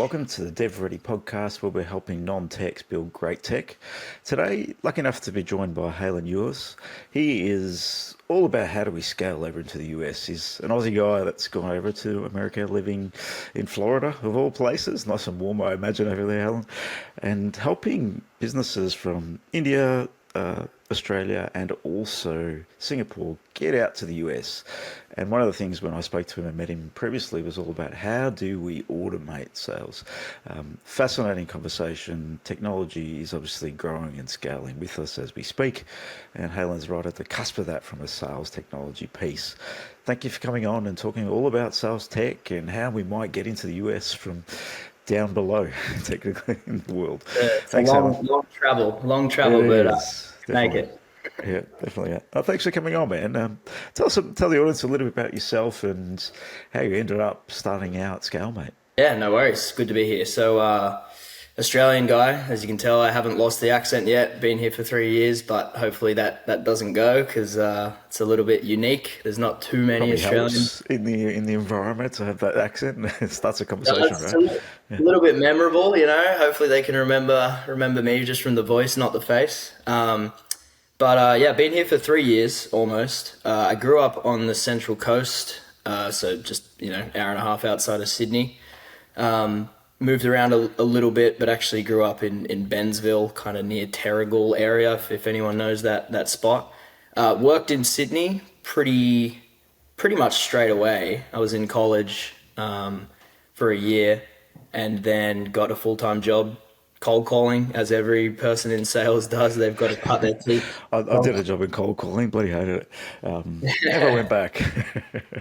Welcome to the DevReady podcast, where we're helping non-techs build great tech. Today, lucky enough to be joined by Halen Youles. He is all about how do we scale over into the US. He's an Aussie guy that's gone over to America, living in Florida, of all places. Nice and warm, I imagine, over there, Helen. And helping businesses from India, Australia and also Singapore get out to the US. And one of the things when I spoke to him and met him previously was all about how do we automate sales. Fascinating conversation. Technology is obviously growing and scaling with us as we speak, and Halen's right at the cusp of that from a sales technology piece. Thank you for coming on and talking all about sales tech and how we might get into the US from down below, technically, in the world. It's Thanks, a Helen. long travel, It but is, make definitely. it. Yeah, definitely. Yeah. Thanks for coming on, man. Tell the audience a little bit about yourself and how you ended up starting out ScaleMate. Yeah, no worries. Good to be here. So, Australian guy, as you can tell, I haven't lost the accent yet. Been here for 3 years, but hopefully that doesn't go because it's a little bit unique. There's not too many Probably Australians. helps in the environment to have that accent. It starts a No, conversation, it's right? Yeah. a little bit memorable, you know. Hopefully they can remember me just from the voice, not the face. But yeah, been here for 3 years almost. I grew up on the Central Coast, so just hour and a half outside of Sydney. Moved around a little bit, but actually grew up in Bensville, kind of near Terrigal area, if anyone knows that spot. Worked in Sydney pretty much straight away. I was in college for a year, and then got a full-time job cold calling, as every person in sales does. They've got to cut their teeth. I did a job in cold calling, bloody hated it. Never went back.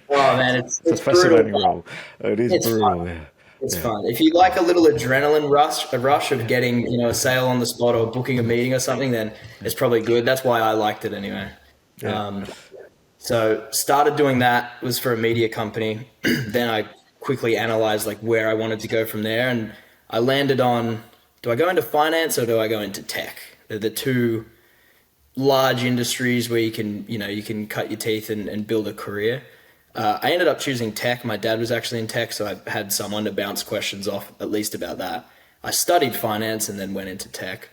Oh man, It's a it's brutal, fascinating but role. It is it's fun. brutal, yeah. It's Yeah. fun. If you like a little adrenaline rush, a rush of getting, a sale on the spot or booking a meeting or something, then it's probably good. That's why I liked it anyway. Yeah. So started doing that, was for a media company. Then I quickly analyzed like where I wanted to go from there, and I landed on, do I go into finance or do I go into tech? They're the two large industries where you can cut your teeth and build a career. I ended up choosing tech. My dad was actually in tech, so I had someone to bounce questions off at least about that. I studied finance and then went into tech.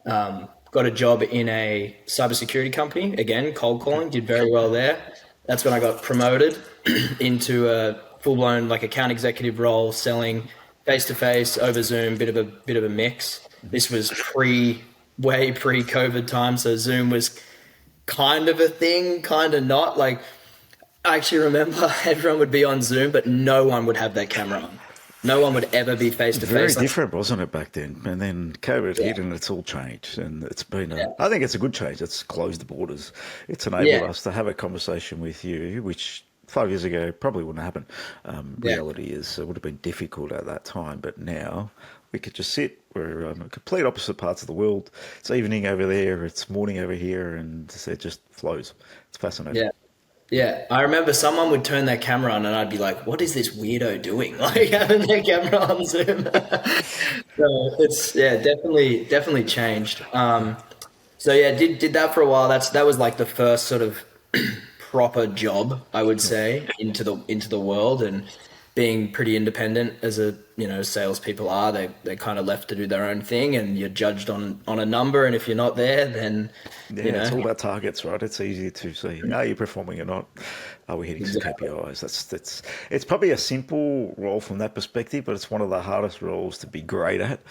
Got a job in a cybersecurity company, again, cold calling, did very well there. That's when I got promoted into a full-blown like account executive role, selling face-to-face over Zoom, bit of a mix. This was way pre-COVID time, so Zoom was kind of a thing, kind of not. Like, I actually remember everyone would be on Zoom, but no one would have their camera on. No one would ever be face to Very face. Like, different, wasn't it, back then? And then COVID yeah, hit and it's all changed. And it's been yeah, I think it's a good change. It's closed the borders. It's enabled yeah, us to have a conversation with you, which 5 years ago probably wouldn't happen. yeah, Reality is it would have been difficult at that time. But now we could just sit. We're on complete opposite parts of the world. It's evening over there. It's morning over here. And it just flows. It's fascinating. yeah. Yeah, I remember someone would turn their camera on and I'd be like, what is this weirdo doing? Like having their camera on Zoom. So it's, yeah, definitely changed. So yeah, did that for a while. That was like the first sort of proper job, I would say, into the world, and being pretty independent as salespeople are. They kind of left to do their own thing, and you're judged on a number, and if you're not there, then Yeah, you it's know all about targets, right? It's easy to see, are you performing or not? Are we hitting some exactly. KPIs? That's it's probably a simple role from that perspective, but it's one of the hardest roles to be great at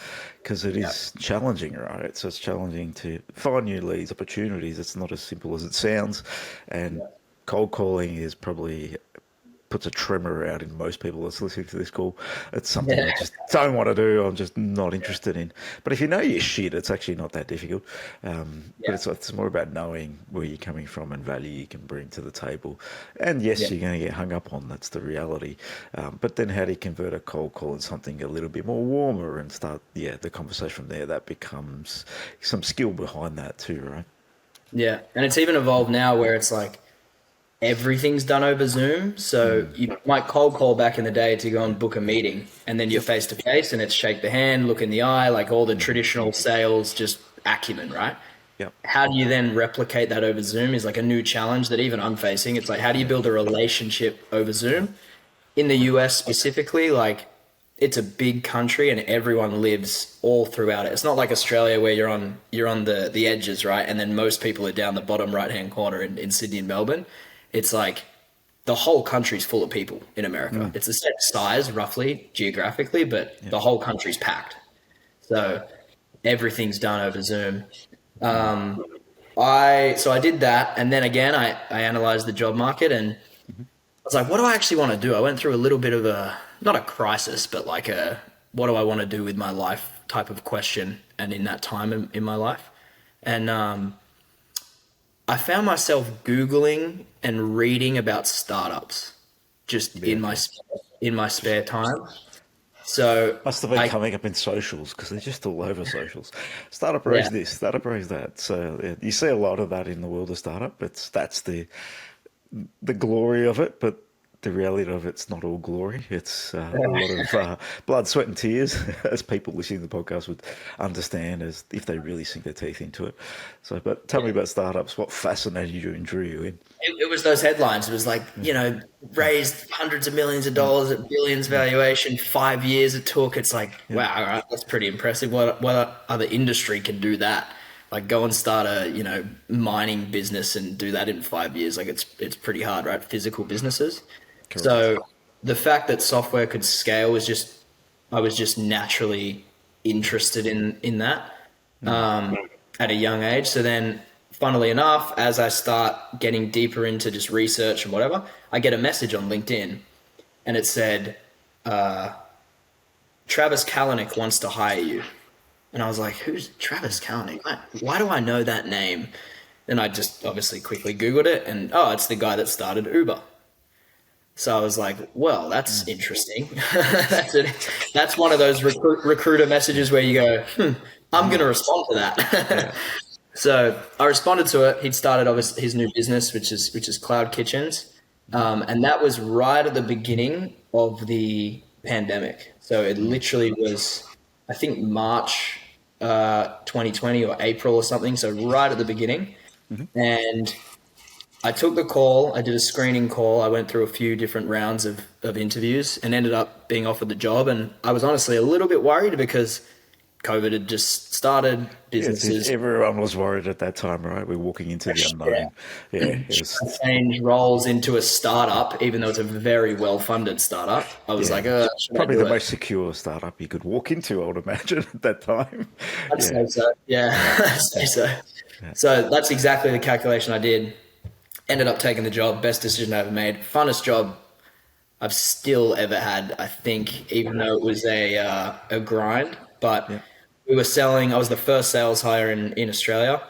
because it Yeah, is challenging, right? So it's challenging to find new leads, opportunities. It's not as simple as it sounds, and yeah, cold calling is probably puts a tremor out in most people that's listening to this call. It's something I yeah, just don't want to do. I'm just not interested in. But if you know your shit, it's actually not that difficult. But yeah, it's more about knowing where you're coming from and value you can bring to the table. And yes, yeah. you're going to get hung up on. That's the reality. But then how do you convert a cold call into something a little bit more warmer and start, the conversation from there? That becomes some skill behind that too, right? Yeah, and it's even evolved now where it's like everything's done over Zoom. So you might cold call back in the day to go and book a meeting, and then you're face to face, and it's shake the hand, look in the eye, like all the traditional sales, just acumen, right? Yep. How do you then replicate that over Zoom is like a new challenge that even I'm facing. It's like, how do you build a relationship over Zoom? In the US specifically, like it's a big country and everyone lives all throughout it. It's not like Australia where you're on the edges, right? And then most people are down the bottom right hand corner in Sydney and Melbourne. It's like the whole country's full of people in America. It's the same size roughly geographically, but the whole country's packed. So everything's done over Zoom. I did that, and then again I analyzed the job market, and I was like, what do I actually want to do? I went through a little bit of a, not a crisis, but like a, what do I want to do with my life type of question, and in that time in my life. And I found myself Googling and reading about startups just in my spare time. So Must have been I, coming up in socials because they're just all over socials. Startup raise yeah, this, startup raise that. So yeah, you see a lot of that in the world of startup. That's the glory of it, but the reality of it's not all glory. It's a lot of blood, sweat, and tears, as people listening to the podcast would understand, as if they really sink their teeth into it. So, but tell me about startups. What fascinated you and drew you in? it was those headlines. It was like, raised hundreds of millions of dollars at billions valuation, 5 years it took. It's like, Yep. wow, all right, that's pretty impressive. What other industry can do that? Like go and start a, mining business and do that in 5 years. Like it's pretty hard, right? Physical businesses. Correct. So the fact that software could scale was just, I was just naturally interested in that at a young age. So then, funnily enough, as I start getting deeper into just research and whatever, I get a message on LinkedIn, and it said, Travis Kalanick wants to hire you. And I was like, who's Travis Kalanick? Why do I know that name? Then I just obviously quickly Googled it, and oh, it's the guy that started Uber. So I was like, well, that's interesting. that's it. That's one of those recruiter messages where you go, I'm going to respond to that. Yeah. So I responded to it. He'd started obviously his new business, which is Cloud Kitchens, and that was right at the beginning of the pandemic. So it literally was, I think, March 2020 or April or something. So right at the beginning, and I took the call. I did a screening call. I went through a few different rounds of interviews and ended up being offered the job. And I was honestly a little bit worried because COVID had just started. Everyone was worried at that time, right? We're walking into the Yeah, unknown. Yeah, it trying was. to change roles into a startup, even though it's a very well-funded startup. I was Yeah, like, should I probably do the it? most secure startup you could walk into, I would imagine, at that time. I'd Yeah, say so. Yeah, I'd say so. yeah, So that's exactly the calculation I did. Ended up taking the job. Best decision I ever made. Funnest job I've still ever had, I think, even though it was a grind. But yeah. we were selling. I was the first sales hire in Australia.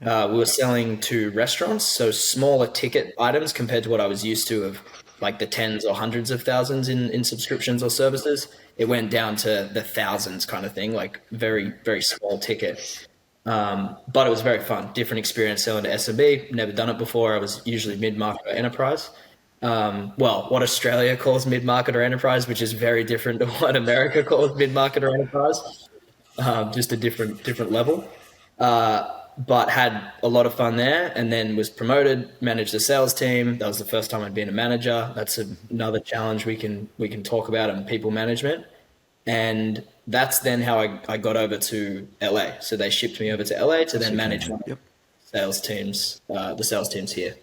We were selling to restaurants, so smaller ticket items compared to what I was used to of like the tens or hundreds of thousands in subscriptions or services. It went down to the thousands kind of thing, like very, very small ticket. But it was very fun, different experience selling to SMB. Never done it before. I was usually mid-market or enterprise. Well, what Australia calls mid-market or enterprise, which is very different to what America calls mid-market or enterprise. Just a different level. But had a lot of fun there, and then was promoted, managed the sales team. That was the first time I'd been a manager. That's another challenge we can talk about in people management. And that's then how I got over to LA. So they shipped me over to LA to then So came manage in. one of Yep. the sales teams here.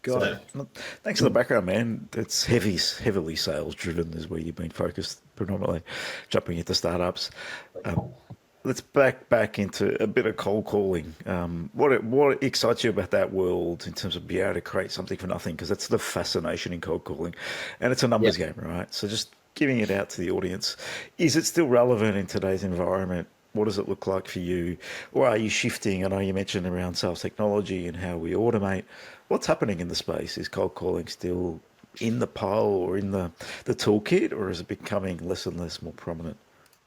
Got it. So Well, thanks for the background, man. It's heavily sales driven is where you've been focused predominantly, jumping into startups. Um, let's back into a bit of cold calling. What excites you about that world in terms of being able to create something for nothing? Because that's the fascination in cold calling, and it's a yeah, numbers game, right? So just giving it out to the audience, is it still relevant in today's environment? What does it look like for you? Or are you shifting? I know you mentioned around sales technology and how we automate. What's happening in the space? Is cold calling still in the pile or in the toolkit, or is it becoming less and less more prominent?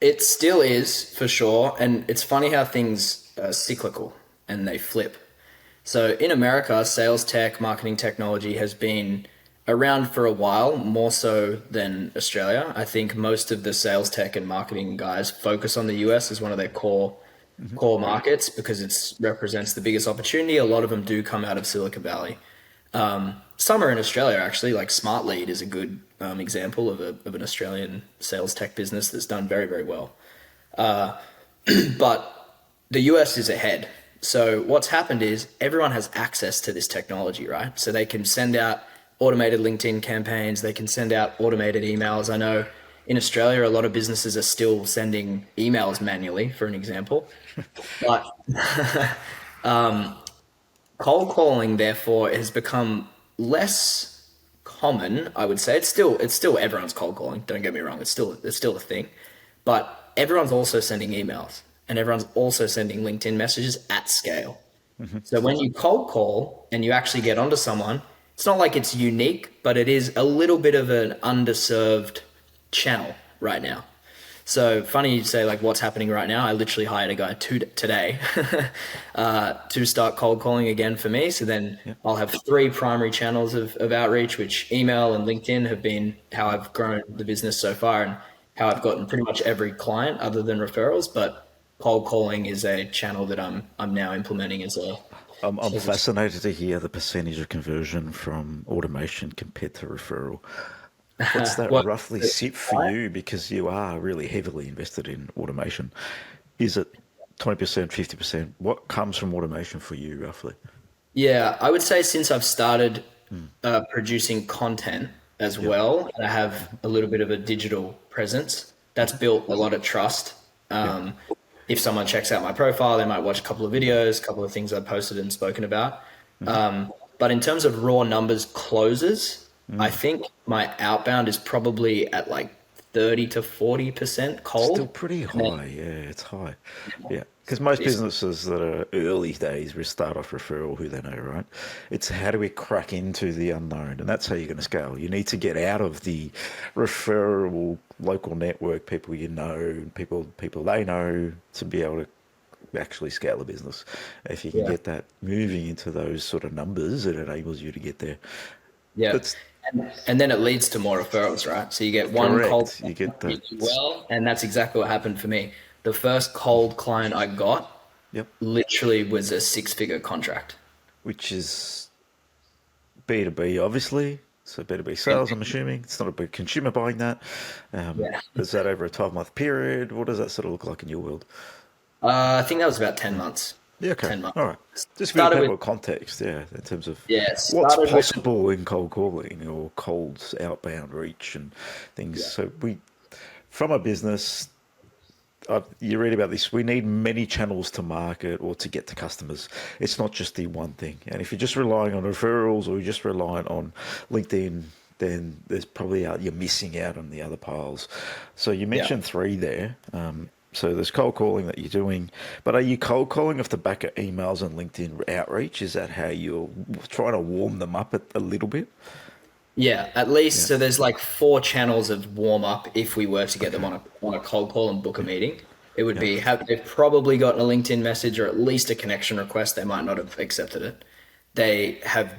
it still is for sure. And it's funny how things are cyclical and they flip. So in America, sales tech, marketing technology has been around for a while, more so than Australia. I think most of the sales tech and marketing guys focus on the US as one of their core markets because it represents the biggest opportunity. A lot of them do come out of Silicon Valley. Some are in Australia actually. Like Smart Lead is a good example of an Australian sales tech business that's done very, very well. But the US is ahead. So what's happened is everyone has access to this technology, right? So they can send out automated LinkedIn campaigns, they can send out automated emails. I know in Australia, a lot of businesses are still sending emails manually, for an example. But cold calling, therefore, has become less common. I would say it's still everyone's cold calling. Don't get me wrong; it's still a thing, but everyone's also sending emails and everyone's also sending LinkedIn messages at scale. So when you cold call and you actually get onto someone, it's not like it's unique, but it is a little bit of an underserved channel right now. So funny you say like what's happening right now. I literally hired a guy today to start cold calling again for me. So then Yeah. I'll have three primary channels of outreach, which email and LinkedIn have been how I've grown the business so far and how I've gotten pretty much every client other than referrals. But cold calling is a channel that I'm now implementing I'm as a fascinated to hear the percentage of conversion from automation compared to referral. What's that what roughly sit for you? Because you are really heavily invested in automation. Is it 20%, 50%? What comes from automation for you roughly? Yeah, I would say since I've started producing content as Yep. well, and I have a little bit of a digital presence, that's built a lot of trust. Yep. If someone checks out my profile, they might watch a couple of videos, a couple of things I've posted and spoken about. But in terms of raw numbers closes, I think my outbound is probably at like 30 to 40% Still cold. pretty And then high. Yeah, it's high. Yeah. Because most it's, businesses that are early days will start off referral who they know, right? It's how do we crack into the unknown? And that's how you're going to scale. You need to get out of the referral local network, people you know, people they know to be able to actually scale a business. If you can yeah. get that moving into those sort of numbers, it enables you to get there. Yeah. That's And then it leads to more referrals, right? So you get one cold correct. You client get that. really well, and that's exactly what happened for me. The first cold client I got Yep. literally was a six-figure contract. Which is B2B, obviously. So B2B Yeah. sales, I'm assuming. It's not a big consumer buying that. Yeah. Is that over a 12-month period? What does that sort of look like in your world? I think that was about 10 months. Yeah, okay. 10 months. All right. Just give Started with, people context, yeah, in terms of yeah, what's started with, possible in cold calling or cold outbound reach and things. yeah, So from a business, you read about this. We need many channels to market or to get to customers. It's not just the one thing. And if you're just relying on referrals or you're just relying on LinkedIn, then there's probably you're missing out on the other piles. So you yeah. mentioned three there. So there's cold calling that you're doing, but are you cold calling off the back of emails and LinkedIn outreach? Is that how you're trying to warm them up a little bit? Yeah, at least Yeah. so there's like four channels of warm up if we were to get them Okay. on a cold call and book a Yeah. meeting. It would Yep. be have they've probably gotten a LinkedIn message or at least a connection request. They might not have accepted it. They have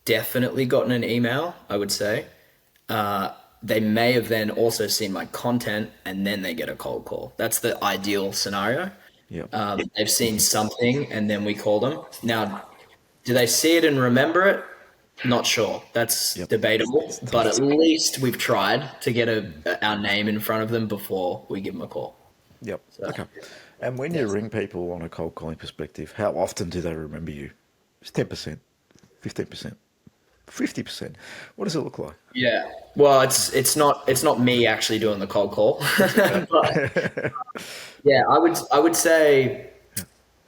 definitely gotten an email, I would say. They may have then also seen my content and then they get a cold call. That's the ideal scenario. Yep. They've seen something and then we call them. Now, do they see it and remember it? Not sure. That's Yep. debatable, but at least we've tried to get our name in front of them before we give them a call. Yep. So, Okay. And when you yes. ring people on a cold calling perspective, how often do they remember you? It's 10%, 15%, 50%. What does it look like? Yeah. Well, it's not me actually doing the cold call, That's okay. but yeah, I would say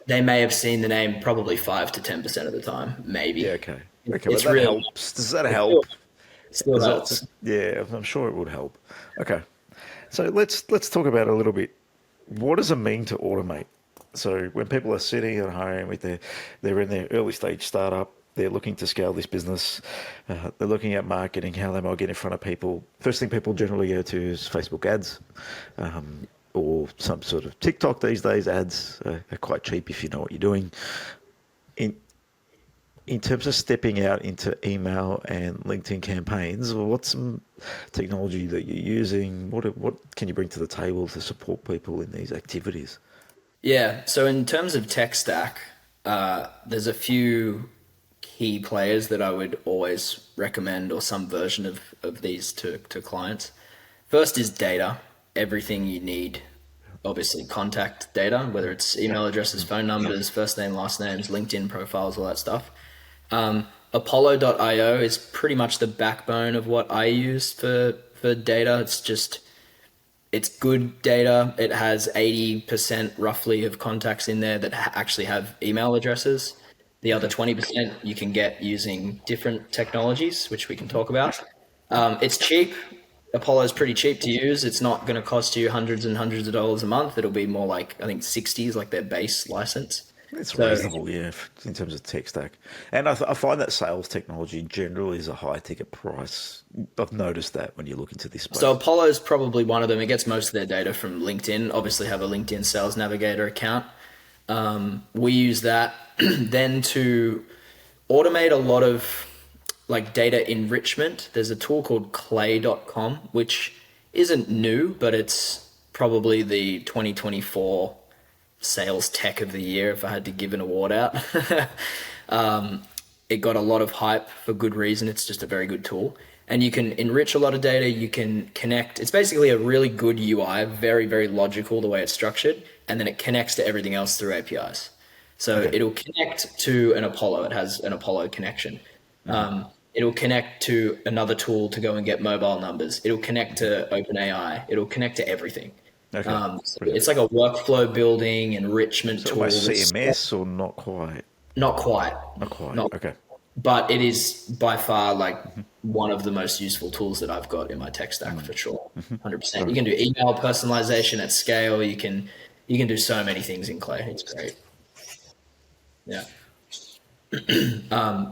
they may have seen the name probably 5 to 10% of the time, Yeah, maybe. okay. Okay, but It's that really helps. Does that it still, help? it still Is that helps. yeah, I'm sure it would help. Okay. So let's talk about a little bit. What does it mean to automate? So when people are sitting at home with they're in their early stage startup, they're looking to scale this business. They're looking at marketing, how they might get in front of people. First thing people generally go to is Facebook ads, or some sort of TikTok these days. Ads are quite cheap if you know what you're doing. In in terms of stepping out into email and LinkedIn campaigns, what's some technology that you're using? What can you bring to the table to support people in these activities? Yeah. So in terms of tech stack, there's a few key players that I would always recommend, or some version of these to clients. First is data, everything you need. Obviously, contact data, whether it's email addresses, phone numbers, first name, last names, LinkedIn profiles, all that stuff. Apollo.io is pretty much the backbone of what I use for data. It's good data. It has 80% roughly of contacts in there that actually have email addresses. The other 20% you can get using different technologies, which we can talk about. It's cheap. Apollo is pretty cheap to use. It's not going to cost you hundreds and hundreds of dollars a month. It'll be more like, I think 60 is like their base license. It's So reasonable, yeah, in terms of tech stack. And I find that sales technology generally is a high ticket price. I've noticed that when you look into this So space. Apollo is probably one of them. It gets most of their data from LinkedIn. Obviously, have a LinkedIn Sales Navigator account. We use that then to automate a lot of like data enrichment. There's a tool called clay.com, which isn't new, but it's probably the 2024 sales tech of the year if I had to give an award out. It got a lot of hype for good reason. It's just a very good tool. And you can enrich a lot of data. You can connect. It's basically a really good UI, very, very logical the way it's structured. And then it connects to everything else through APIs. So Okay. it'll connect to an Apollo. It has an Apollo connection. It'll connect to another tool to go and get mobile numbers. It'll connect to OpenAI. It'll connect to everything. Okay. So Brilliant. it's like a workflow building enrichment So tool. almost That's CMS or not quite? not quite, Not quite. not, Okay. but it is by far like Mm-hmm. one of the most useful tools that I've got in my tech stack Mm-hmm. for sure. 100%. You Right. can do email personalization at scale. You can do so many things in Clay. It's great. Yeah.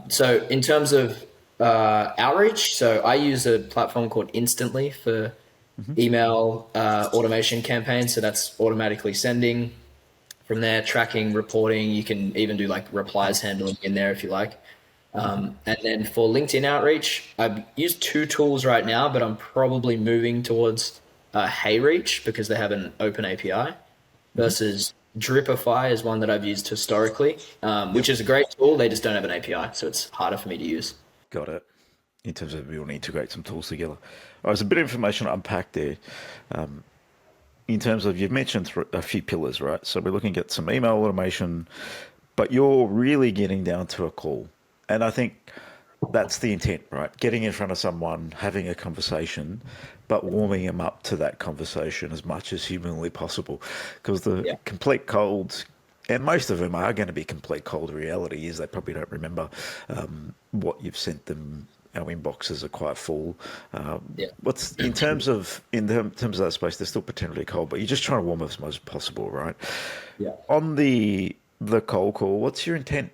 So in terms of outreach, so I use a platform called Instantly for Mm-hmm. email automation campaigns. So that's automatically sending. From there, tracking, reporting. You can even do like replies handling in there if you like. Mm-hmm. And then for LinkedIn outreach, I've used two tools right now, but I'm probably moving towards HeyReach because they have an open API Mm-hmm. versus Dripify is one that I've used historically, Yep. which is a great tool. They just don't have an API, so it's harder for me to use. Got it. In terms of we want to integrate some tools together. All right, there's a bit of information to unpack there. In terms of, you've mentioned a few pillars, right? So we're looking at some email automation, but you're really getting down to a call. And I think that's the intent, right? Getting in front of someone, having a conversation, but warming them up to that conversation as much as humanly possible. Because the Yeah. complete colds, and most of them are going to be complete cold reality, is they probably don't remember what you've sent them. Our inboxes are quite full. Yeah. What's terms of that space? They're still potentially cold, but you're just trying to warm up as much as possible, right? Yeah. On the cold call, what's your intent?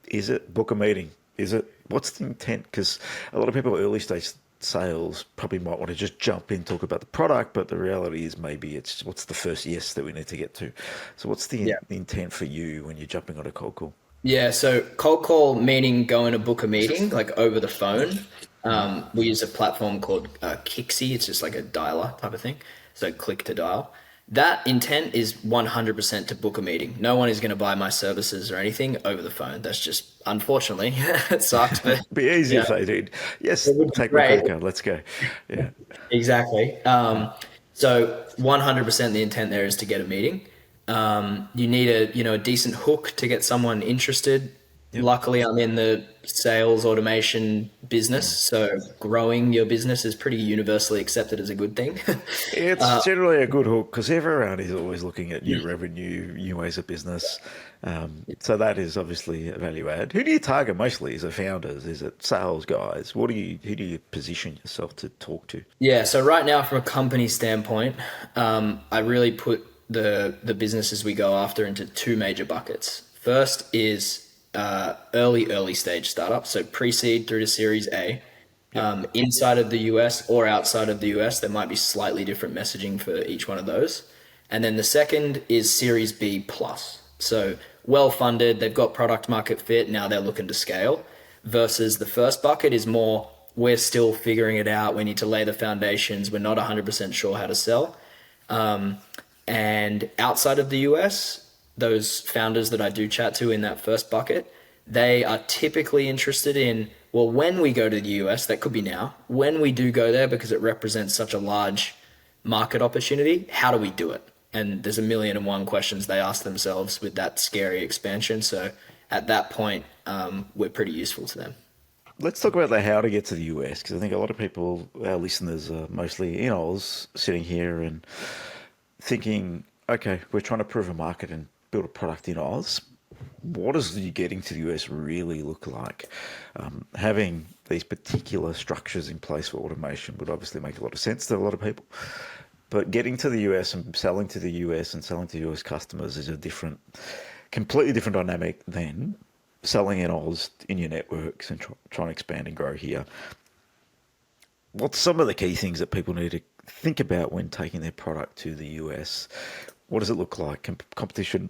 Is it book a meeting? Is it what's the intent? Because a lot of people early stage sales probably might want to just jump in, talk about the product, but the reality is maybe it's what's the first yes that we need to get to. So what's the Yeah. intent for you when you're jumping on a cold call? Yeah, so cold call meaning going to book a meeting like over the phone. Hmm. We use a platform called Kixi. It's just like a dialer type of thing. So click to dial. That intent is 100% to book a meeting. No one is going to buy my services or anything over the phone. That's just, unfortunately, it sucks, but Be easy yeah, if they did. Yes, it would be take my great. credit card. Let's go. Yeah. Exactly. So 100% the intent there is to get a meeting. You need a decent hook to get someone interested. Yep. Luckily, I'm in the sales automation business, so growing your business is pretty universally accepted as a good thing. It's generally a good hook because everyone is always looking at new revenue, new ways of business. So that is obviously a value add. Who do you target mostly? Is it founders? Is it sales guys? Who do you position yourself to talk to? Yeah, so right now, from a company standpoint, I really put the businesses we go after into two major buckets. First is early stage startups, so pre-seed through to Series A. Yep. Inside of the US or outside of the US, there might be slightly different messaging for each one of those. And then the second is Series B plus. So well funded, they've got product market fit, now they're looking to scale. Versus the first bucket is more, we're still figuring it out, we need to lay the foundations, we're not 100% sure how to sell. And outside of the US, those founders that I do chat to in that first bucket, they are typically interested in, well, when we go to the US, that could be now, when we do go there, because it represents such a large market opportunity, how do we do it? And there's a million and one questions they ask themselves with that scary expansion. So at that point, we're pretty useful to them. Let's talk about the how to get to the US, because I think a lot of people, our listeners, are mostly sitting here and thinking, okay, we're trying to prove a market and build a product in Oz. What does you getting to the US really look like? Having these particular structures in place for automation would obviously make a lot of sense to a lot of people. But getting to the US and selling to the US and selling to US customers is a completely different dynamic than selling in Oz in your networks and trying to expand and grow here. What's some of the key things that people need to think about when taking their product to the US? What does it look like? Competition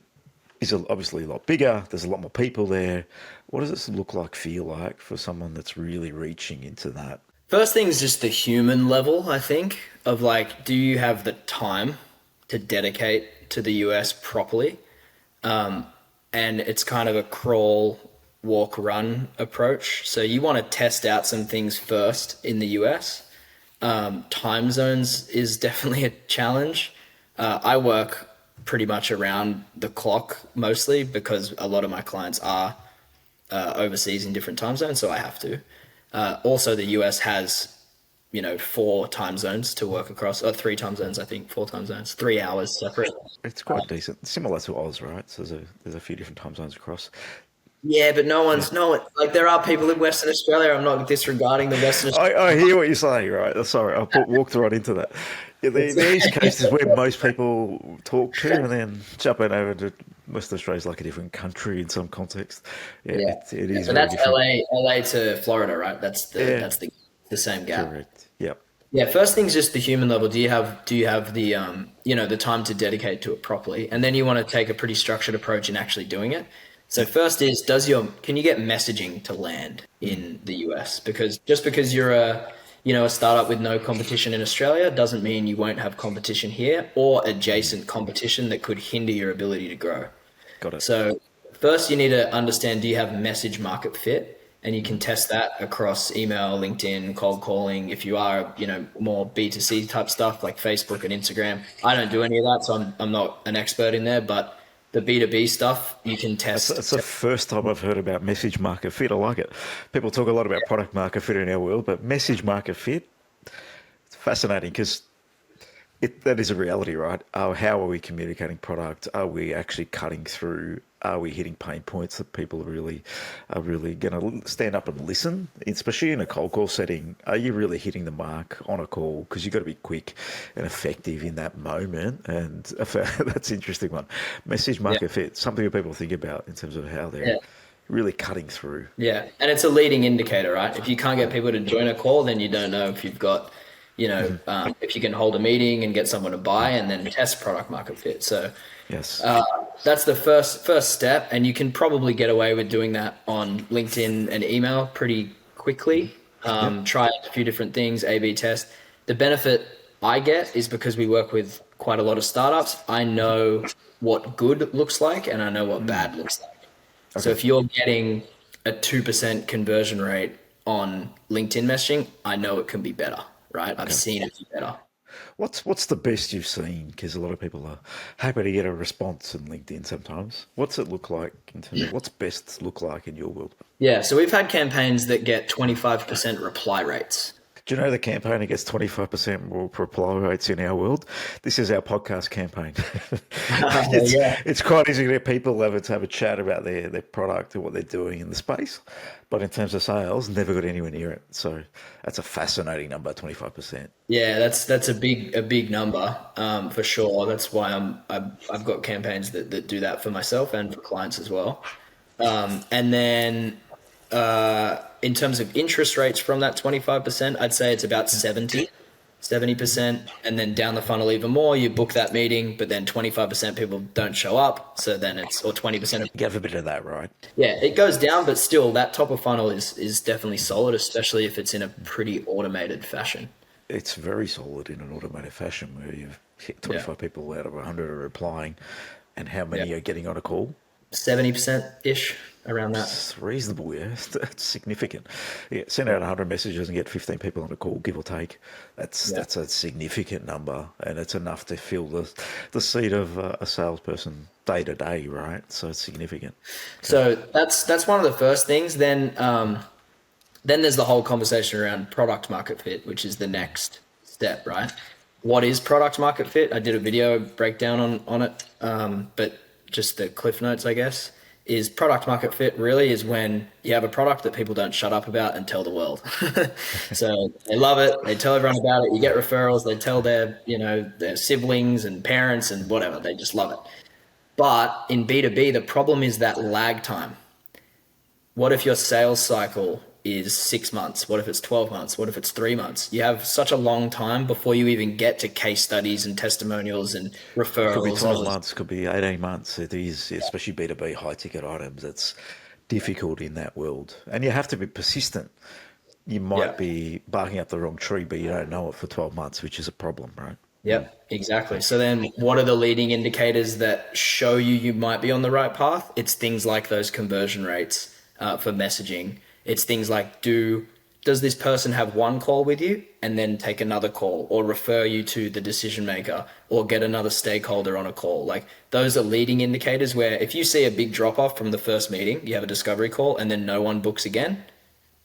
is obviously a lot bigger. There's a lot more people there. What does this look like, feel like for someone that's really reaching into that? First thing is just the human level, I think, of like, do you have the time to dedicate to the US properly? And it's kind of a crawl, walk, run approach. So you want to test out some things first in the US. Time zones is definitely a challenge. I work pretty much around the clock mostly because a lot of my clients are overseas in different time zones, so I have to. Also, the US has, 4 time zones to work across, or 3 time zones, I think, 4 time zones, 3 hours separate. It's quite decent, similar to Oz, right? So there's a few different time zones across. Yeah, but Yeah. no one, like there are people in Western Australia. I'm not disregarding the Western Australia. I hear what you're saying, right? Sorry, walked right into that. Yeah, the East Coast is where most people talk to, and then jumping over to Western Australia is like a different country in some context. Yeah, Yeah, it is but very that's different. LA to Florida, right? Yeah, That's the same gap. correct. Yep. Yeah, first thing's just the human level. Do you have the the time to dedicate to it properly? And then you want to take a pretty structured approach in actually doing it. So first is can you get messaging to land in the US? Because just because you're a startup with no competition in Australia doesn't mean you won't have competition here or adjacent competition that could hinder your ability to grow. Got it. So first you need to understand, do you have message market fit? And you can test that across email, LinkedIn, cold calling. If you are, more B2C type stuff like Facebook and Instagram. I don't do any of that, so I'm not an expert in there, but the B2B stuff you can That's test. the first time I've heard about message market fit. I like it. People talk a lot about product market fit in our world, but message market fit, it's fascinating because that is a reality, right? How are we communicating product? Are we actually cutting through? Are we hitting pain points that people are really going to stand up and listen? Especially in a cold call setting, are you really hitting the mark on a call? Because you've got to be quick and effective in that moment. And that's an interesting one. Message Yeah, market fit, something that people think about in terms of how they're yeah, really cutting through. yeah. And it's a leading indicator, right? If you can't get people to join a call, then you don't know if you've got, if you can hold a meeting and get someone to buy and then test product market fit. So Yes. that's the first step, and you can probably get away with doing that on LinkedIn and email pretty quickly. Yep. Try a few different things, A/B test. The benefit I get is because we work with quite a lot of startups. I know what good looks like, and I know what bad looks like. So Okay. if you're getting a 2% conversion rate on LinkedIn messaging, I know it can be better, right? I've Okay. seen it be better. What's the best you've seen? Because a lot of people are happy to get a response in LinkedIn sometimes. What's it look like in terms of what's best look like in your world? Yeah, so we've had campaigns that get 25% reply rates. Do you know the campaign that gets 25% more reply rates in our world? This is our podcast campaign. it's Yeah. it's quite easy to get people to have a chat about their product and what they're doing in the space. But in terms of sales, never got anywhere near it. So that's a fascinating number, 25%. Yeah, that's a big number, for sure. That's why I've got campaigns that do that for myself and for clients as well. And then in terms of interest rates from that 25%, I'd say it's about 70%, and then down the funnel even more. You book that meeting, but then 25% people don't show up, so then it's or 20% of You have a bit of that, right? yeah, it goes down, but still that top of funnel is definitely solid, especially if it's in a pretty automated fashion. It's very solid in an automated fashion where you've hit Yeah, 25 people out of 100 are replying, and how yeah, many are getting on a call? 70% ish. around that. It's reasonable, yeah. It's significant. Yeah, send out Yeah. 100 messages and get 15 people on a call, give or take. Yeah. That's a significant number, and it's enough to fill the seat of a salesperson day to day, right? So it's significant. Okay. So that's one of the first things. Then there's the whole conversation around product market fit, which is the next step, right? What is product market fit? I did a video breakdown on it, but just the cliff notes, I guess, is product market fit really is when you have a product that people don't shut up about and tell the world. So they love it, they tell everyone about it, you get referrals, they tell their, their siblings and parents and whatever, they just love it. But in B2B, the problem is that lag time. What if your sales cycle is 6 months? What if it's 12 months? What if it's 3 months? You have such a long time before you even get to case studies and testimonials and Could be referrals and all 12 this. months, could be 18 months. It is, especially B2B high ticket items. It's difficult in that world. And you have to be persistent. You Yeah. might be barking up the wrong tree, but you don't know it for 12 months, which is a problem, right? Yep, exactly. So then what are the leading indicators that show you might be on the right path? It's things like those conversion rates for messaging. It's things like does this person have one call with you and then take another call or refer you to the decision maker or get another stakeholder on a call? Like those are leading indicators where if you see a big drop off from the first meeting, you have a discovery call and then no one books again,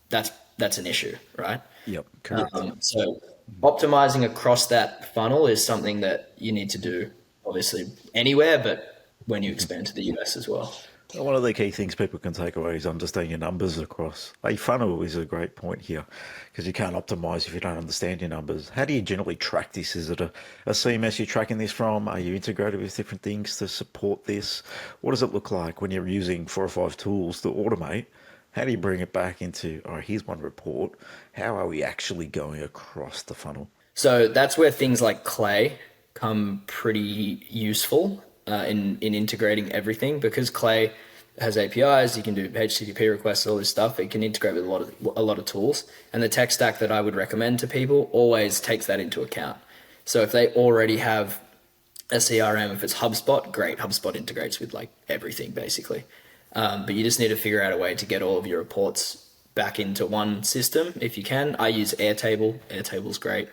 that's an issue, right? Yep, correct. So optimizing across that funnel is something that you need to do, obviously anywhere, but when you expand to the US as well. One of the key things people can take away is understanding your numbers across. A funnel is a great point here because you can't optimize if you don't understand your numbers. How do you generally track this? Is it a CMS you're tracking this from? Are you integrated with different things to support this? What does it look like when you're using 4 or 5 tools to automate? How do you bring it back into, all right, here's one report. How are we actually going across the funnel? So that's where things like Clay come pretty useful in integrating everything because Clay has APIs. You can do HTTP requests, all this stuff. It can integrate with a lot of tools, and the tech stack that I would recommend to people always takes that into account. So if they already have a CRM, if it's HubSpot, great. HubSpot integrates with like everything basically, but you just need to figure out a way to get all of your reports back into one system if you can. I use Airtable. Airtable's great,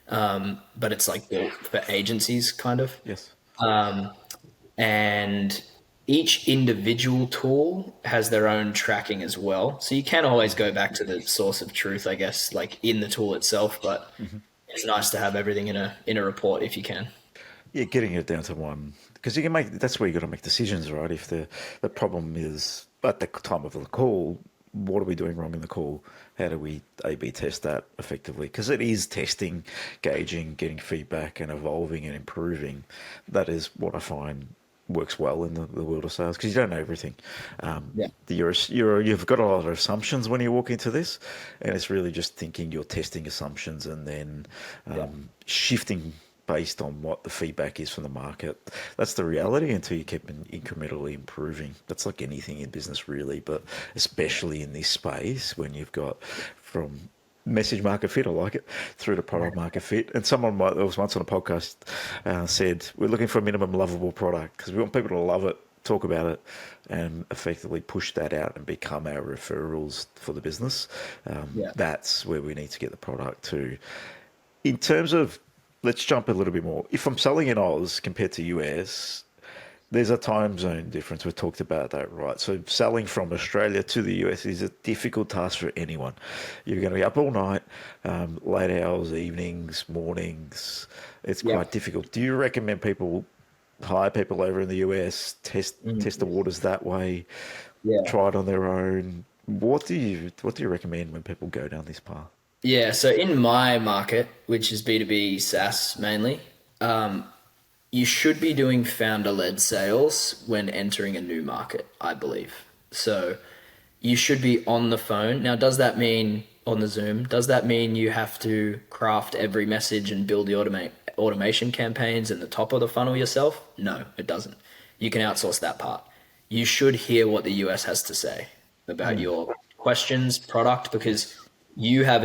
but it's like built for agencies kind of. Yes. And each individual tool has their own tracking as well. So you can always go back to the source of truth, I guess, like in the tool itself, but it's nice to have everything in a report if you can. Yeah, getting it down to one because you can make that's where you got to make decisions, right? If the problem is at the time of the call, what are we doing wrong in the call? How do we A/B test that effectively? Because it is testing, gauging, getting feedback, and evolving and improving. That is what I find works well in the world of sales because you don't know everything. Yeah. You've got a lot of assumptions when you walk into this, and it's really just thinking you're testing assumptions and then Yeah. shifting based on what the feedback is from the market. That's the reality until you keep incrementally improving. That's like anything in business, really, but especially in this space when you've got from message market fit, I like it, through to product market fit. And there was once on a podcast said, we're looking for a minimum lovable product because we want people to love it, talk about it, and effectively push that out and become our referrals for the business. Yeah. That's where we need to get the product to. In terms of, let's jump a little bit more. If I'm selling in Oz compared to US, there's a time zone difference. We've talked about that, right? So selling from Australia to the US is a difficult task for anyone. You're going to be up all night, late hours, evenings, mornings. It's Yeah. quite difficult. Do you recommend people hire people over in the US, test the waters that way, Yeah. try it on their own? What do you recommend when people go down this path? Yeah. So in my market, which is B2B SaaS mainly, you should be doing founder-led sales when entering a new market, I believe. So you should be on the phone. Now, does that mean on the Zoom? Does that mean you have to craft every message and build the automation campaigns in the top of the funnel yourself? No, it doesn't. You can outsource that part. You should hear what the US has to say about your questions, product, because you have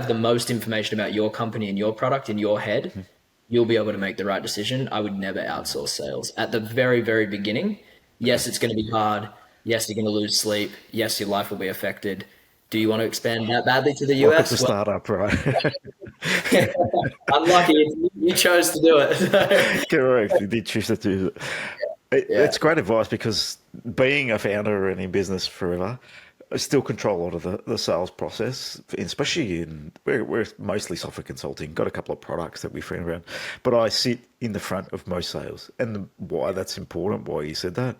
the most information about your company and your product in your head. You'll be able to make the right decision. I would never outsource sales at the very, very beginning. Okay. Yes, it's going to be hard. Yes, you're going to lose sleep. Yes, your life will be affected. Do you want to expand that badly to the Like it's a US? Well, startup, right? unlucky, you chose to do it. Correct. You did choose to do it. Yeah, It's great advice because being a founder and in business forever, I still control a lot of the sales process, especially we're mostly software consulting, got a couple of products that we friend around, but I sit in the front of most sales. And why that's important, why you said that,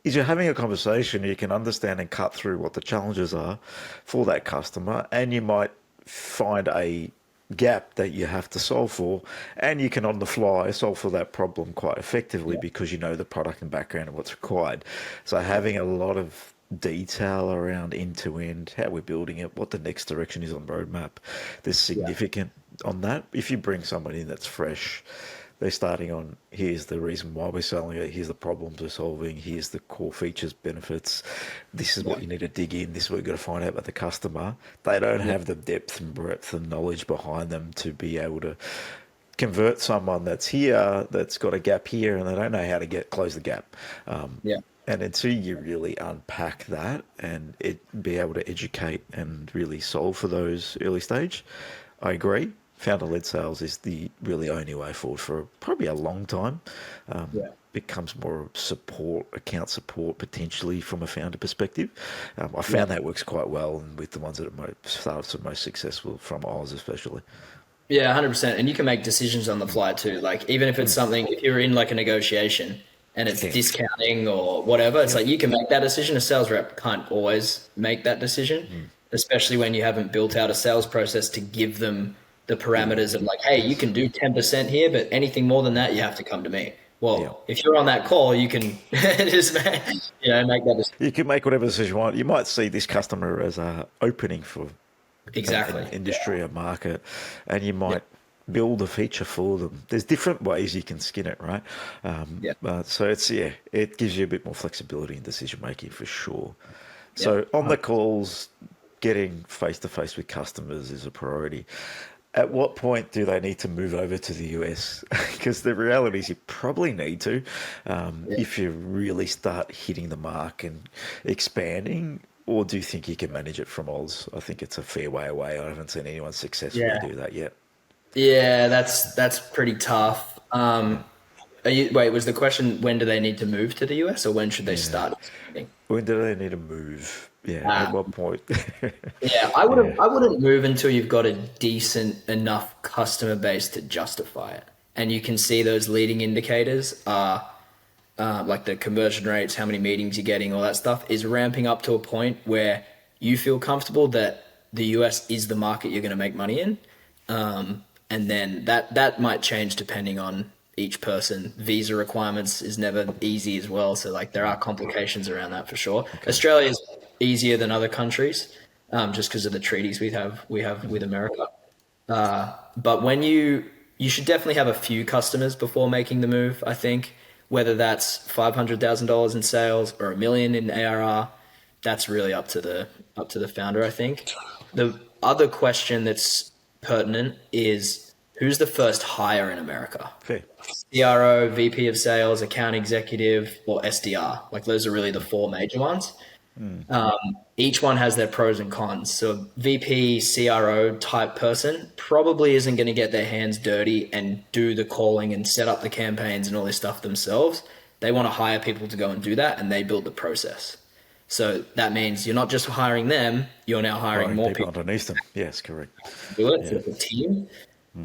is you're having a conversation, you can understand and cut through what the challenges are for that customer, and you might find a gap that you have to solve for, and you can on the fly solve for that problem quite effectively yeah, because you know the product and background and what's required. So having a lot of detail around end to end, how we're building it, what the next direction is on the roadmap, there's yeah, significant on that. If you bring somebody in that's fresh, they're starting on here's the reason why we're selling it, here's the problems we're solving, here's the core features, benefits, this is yeah, what you need to dig in, this is what you've got to find out about the customer. They don't yeah, have the depth and breadth and knowledge behind them to be able to convert someone that's here, that's got a gap here, and they don't know how to close the gap. yeah. And until you really unpack that and be able to educate and really solve for those early stage, I agree. Founder-led sales is the really only way forward for probably a long time. Yeah. Becomes more support, account support, potentially from a founder perspective. I Yeah. found that works quite well and with the ones that are startups are most successful from Oz especially. Yeah, 100%. And you can make decisions on the fly too. Like even if it's something, if you're in like a negotiation and it's Yeah. discounting or whatever, it's Yep. like you can make that decision. A sales rep can't always make that decision, especially when you haven't built out a sales process to give them the The parameters of like, hey, you yes. can do 10% here, but anything more than that, you have to come to me. Yeah. Well, if you're on that call, you can just make that decision. You can make whatever decision you want. You might see this customer as a opening for an Exactly. industry, a market, and you Yeah. might build a feature for them. There's different ways you can skin it, right? Yeah. So it gives you a bit more flexibility in decision making for sure. Yeah. So on the calls, getting face to face with customers is a priority. At what point do they need to move over to the US? Because the reality is you probably need to Yeah. if you really start hitting the mark and expanding. Or do you think you can manage it from Oz? I think it's a fair way away. I haven't seen anyone successfully Yeah. do that yet. Yeah, that's pretty tough. Wait, was the question when do they need to move to the US or when should they Yeah. start expanding? When do they need to move? Yeah. At Uh, what point? yeah, Yeah. I wouldn't move until you've got a decent enough customer base to justify it. And you can see those leading indicators are like the conversion rates, how many meetings you're getting, all that stuff is ramping up to a point where you feel comfortable that the US is the market you're going to make money in. And then that might change depending on each person. Visa requirements is never easy as well, so like there are complications around that for sure. Okay. Australia is easier than other countries, just because of the treaties we have with America. But when you should definitely have a few customers before making the move. I think whether that's $500,000 in sales or 1 million in ARR, that's really up to the founder. I think the other question that's pertinent is who's the first hire in America? Fair. CRO, VP of Sales, Account Executive, or SDR. Like those are really the four major ones. Each one has their pros and cons. So VP, CRO type person probably isn't going to get their hands dirty and do the calling and set up the campaigns and all this stuff themselves. They want to hire people to go and do that, and they build the process. So that means you're not just hiring them, you're now hiring Hiring more people people underneath them. Yes, correct. to do it. So Yeah. it's a team.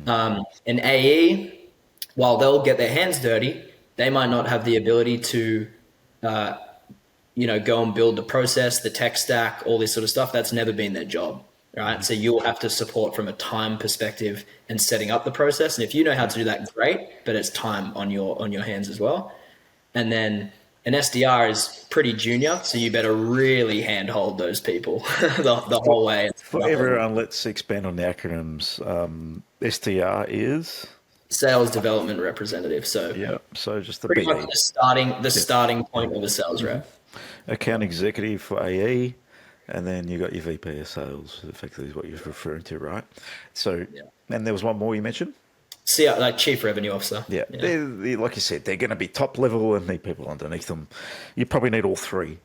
And AE, while they'll get their hands dirty, they might not have the ability to go and build the process, the tech stack, all this sort of stuff. That's never been their job, right? So you'll have to support from a time perspective and setting up the process. And if you know how to do that, great. But it's time on your hands as well. And then an SDR is pretty junior, so you better really handhold those people the For, whole way. for everyone, let's expand on the acronyms. STR is? Sales development representative. So Yeah. So just the pretty much BD. the Yep. starting point of a sales rep. Account executive for AE. And then you got your VP of sales, effectively is what you're referring to, right? So, Yeah. and there was one more you mentioned? See, like Chief Revenue Officer. Yeah, Yeah. like you said, they're going to be top level and need people underneath them. You probably need all three,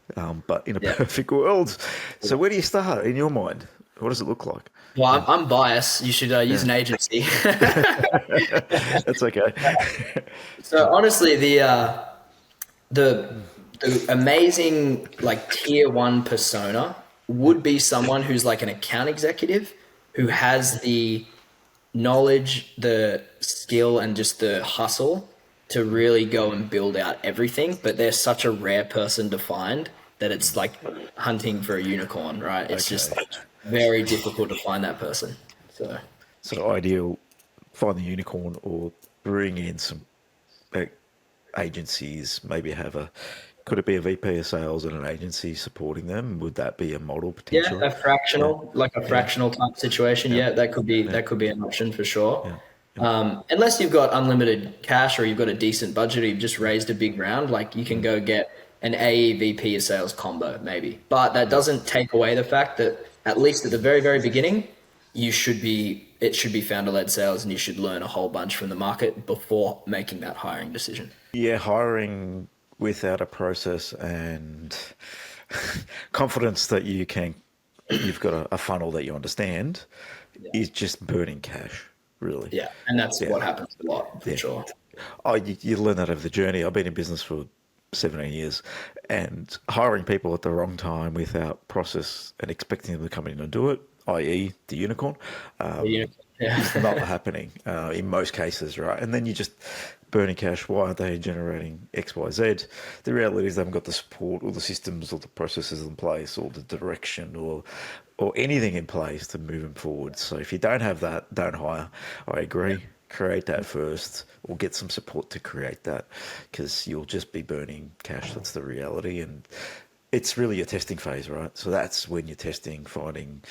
but in a Yeah. perfect world. So where do you start in your mind? What does it look like? Well, Yeah, I'm biased. You should use yeah, an agency. that's okay. So honestly, the the amazing like tier one persona Yeah, would be someone who's like an account executive who has the knowledge, the skill, and just the hustle to really go and build out everything. But they're such a rare person to find that it's like hunting for a unicorn, right? It's just okay. like very difficult to find that person. So So ideal, find the unicorn or bring in some uh, agencies. Maybe have a. Could it be a VP of sales and an agency supporting them? Would that be a model yeah, potentially? Yeah, like a yeah, fractional type situation. yeah, Yeah, yeah, that could be an option for sure. yeah, yeah, Unless you've got unlimited cash or you've got a decent budget or you've just raised a big round, like you can go get an AEVP of sales combo maybe. But that yeah. doesn't take away the fact that at least at the very, very beginning, it should be founder led sales and you should learn a whole bunch from the market before making that hiring decision. Yeah, hiring without a process and confidence that you've got a funnel that you understand Yeah. is just burning cash, really. Yeah. And that's Yeah, what happens a lot for yeah. sure. Oh, you learn that over the journey. I've been in business for 17 years, and hiring people at the wrong time without process and expecting them to come in and do it, i.e., the unicorn, is Yeah. not happening in most cases, right? And then you just burning cash. Why aren't they generating X, Y, Z? The reality is they haven't got the support or the systems or the processes in place or the direction or anything in place to move them forward. So if you don't have that, don't hire. I agree. Create that first or get some support to create that because you'll just be burning cash. That's the reality. And it's really your testing phase, right? So that's when you're testing, finding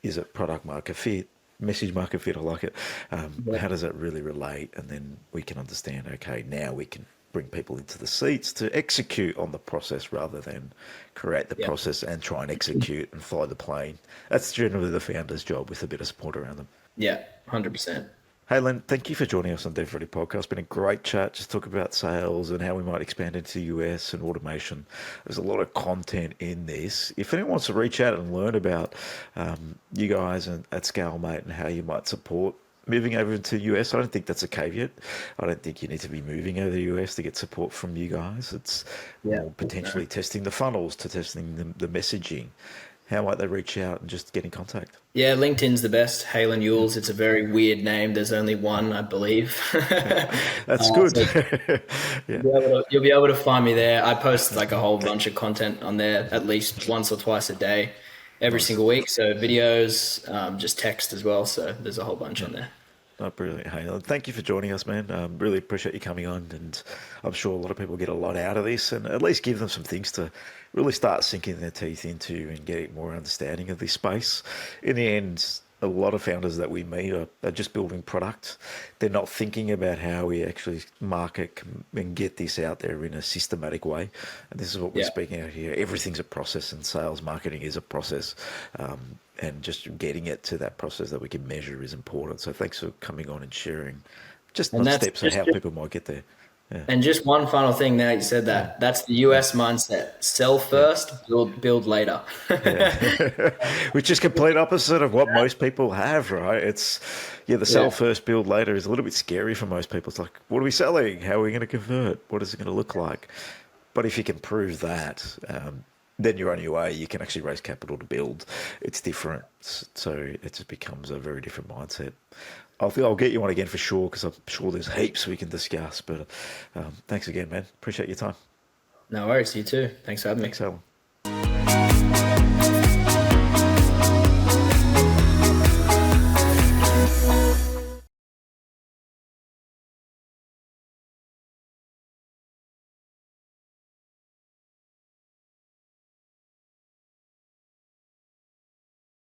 is it product market fit, message market fit. I like it. How does it really relate? And then we can understand. Okay, now we can bring people into the seats to execute on the process rather than create the Yeah. process and try and execute and fly the plane. That's generally the founder's job with a bit of support around them. Yeah. 100%. Hey, Len, thank you for joining us on DevReady podcast. It's been a great chat. Just talk about sales and how we might expand into the US and automation. There's a lot of content in this. If anyone wants to reach out and learn about you guys and at ScaleMate and how you might support moving over into the US, I don't think that's a caveat. I don't think you need to be moving over to the US to get support from you guys. It's Yeah. more potentially testing the funnels to testing the messaging. How might they reach out and just get in contact? Yeah, LinkedIn's the best. Halen Youles. It's a very weird name. There's only one, I believe. That's good. So Yeah. you'll be able to find me there. I post like a whole bunch of content on there at least once or twice a day, every Nice. single week. So videos, just text as well. So there's a whole bunch on there. Oh, brilliant. Hey, thank you for joining us, man. Really appreciate you coming on, and I'm sure a lot of people get a lot out of this, and at least give them some things to really start sinking their teeth into and getting more understanding of this space. In the end, a lot of founders that we meet are just building product. They're not thinking about how we actually market and get this out there in a systematic way. And this is what we're Yeah. speaking out here. Everything's a process, and sales marketing is a process. And just getting it to that process that we can measure is important. So thanks for coming on and sharing just And the that's steps of how people might get there. Yeah, and just one final thing now you said yeah, that. That's the US mindset. Sell yeah, first, build later. yeah. Which is complete opposite of what most people have, right? It's, yeah, the Yeah. sell first, build later is a little bit scary for most people. It's like, what are we selling? How are we going to convert? What is it going to look like? But if you can prove that, then you're on your way. You can actually raise capital to build. It's different. So it just becomes a very different mindset. I'll get you on again for sure because I'm sure there's heaps we can discuss. But thanks again, man. Appreciate your time. No worries. You too. Thanks for having me. Thanks, Alan.